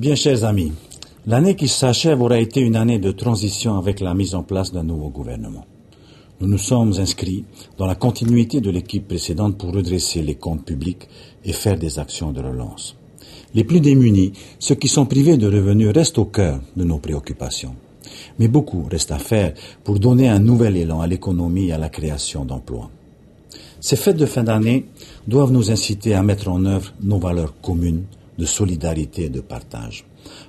Bien, chers amis, l'année qui s'achève aura été une année de transition avec la mise en place d'un nouveau gouvernement. Nous nous sommes inscrits dans la continuité de l'équipe précédente pour redresser les comptes publics et faire des actions de relance. Les plus démunis, ceux qui sont privés de revenus, restent au cœur de nos préoccupations. Mais beaucoup reste à faire pour donner un nouvel élan à l'économie et à la création d'emplois. Ces fêtes de fin d'année doivent nous inciter à mettre en œuvre nos valeurs communes de solidarité et de partage.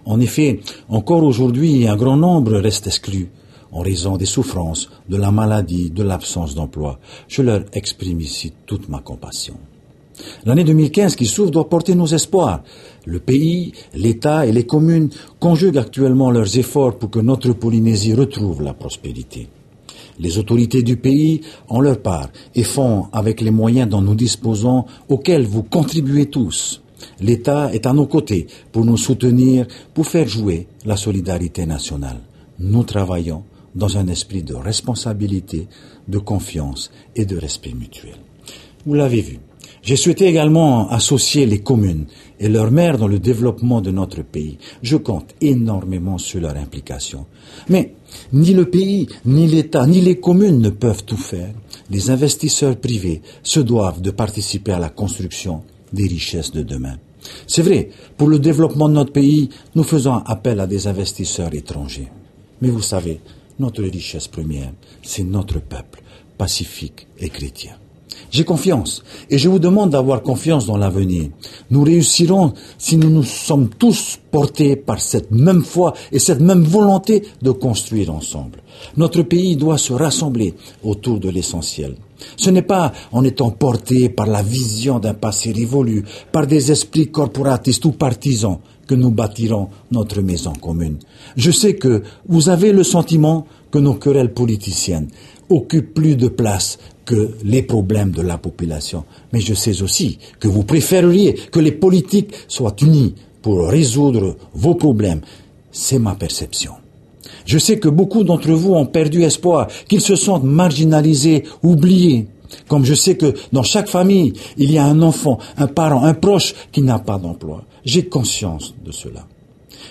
En effet, encore aujourd'hui, un grand nombre reste exclu en raison des souffrances, de la maladie, de l'absence d'emploi. Je leur exprime ici toute ma compassion. L'année 2015 qui s'ouvre doit porter nos espoirs. Le pays, l'État et les communes conjuguent actuellement leurs efforts pour que notre Polynésie retrouve la prospérité. Les autorités du pays ont leur part et font avec les moyens dont nous disposons, auxquels vous contribuez tous. L'État est à nos côtés pour nous soutenir, pour faire jouer la solidarité nationale. Nous travaillons dans un esprit de responsabilité, de confiance et de respect mutuel. Vous l'avez vu. J'ai souhaité également associer les communes et leurs maires dans le développement de notre pays. Je compte énormément sur leur implication. Mais ni le pays, ni l'État, ni les communes ne peuvent tout faire. Les investisseurs privés se doivent de participer à la construction des richesses de demain. C'est vrai, pour le développement de notre pays, nous faisons appel à des investisseurs étrangers. Mais vous savez, notre richesse première, c'est notre peuple, pacifique et chrétien. J'ai confiance et je vous demande d'avoir confiance dans l'avenir. Nous réussirons si nous nous sommes tous portés par cette même foi et cette même volonté de construire ensemble. Notre pays doit se rassembler autour de l'essentiel. Ce n'est pas en étant porté par la vision d'un passé révolu, par des esprits corporatistes ou partisans que nous bâtirons notre maison commune. Je sais que vous avez le sentiment que nos querelles politiciennes occupent plus de place que les problèmes de la population. Mais je sais aussi que vous préféreriez que les politiques soient unis pour résoudre vos problèmes. C'est ma perception. Je sais que beaucoup d'entre vous ont perdu espoir, qu'ils se sentent marginalisés, oubliés. Comme je sais que dans chaque famille, il y a un enfant, un parent, un proche qui n'a pas d'emploi. J'ai conscience de cela.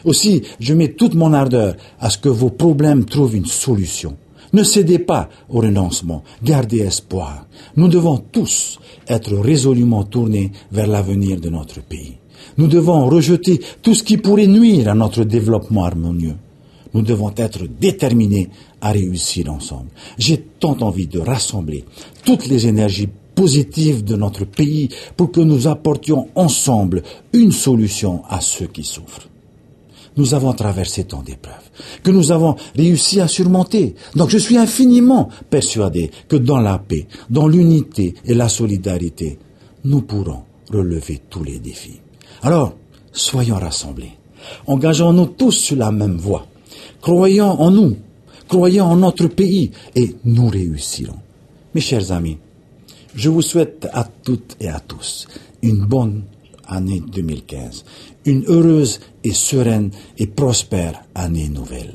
Aussi, je mets toute mon ardeur à ce que vos problèmes trouvent une solution. Ne cédez pas au renoncement, gardez espoir. Nous devons tous être résolument tournés vers l'avenir de notre pays. Nous devons rejeter tout ce qui pourrait nuire à notre développement harmonieux. Nous devons être déterminés à réussir ensemble. J'ai tant envie de rassembler toutes les énergies positives de notre pays pour que nous apportions ensemble une solution à ceux qui souffrent. Nous avons traversé tant d'épreuves, que nous avons réussi à surmonter. Donc je suis infiniment persuadé que dans la paix, dans l'unité et la solidarité, nous pourrons relever tous les défis. Alors, soyons rassemblés. Engageons-nous tous sur la même voie. Croyons en nous, croyons en notre pays et nous réussirons. Mes chers amis, je vous souhaite à toutes et à tous une bonne année 2015, une heureuse et sereine et prospère année nouvelle.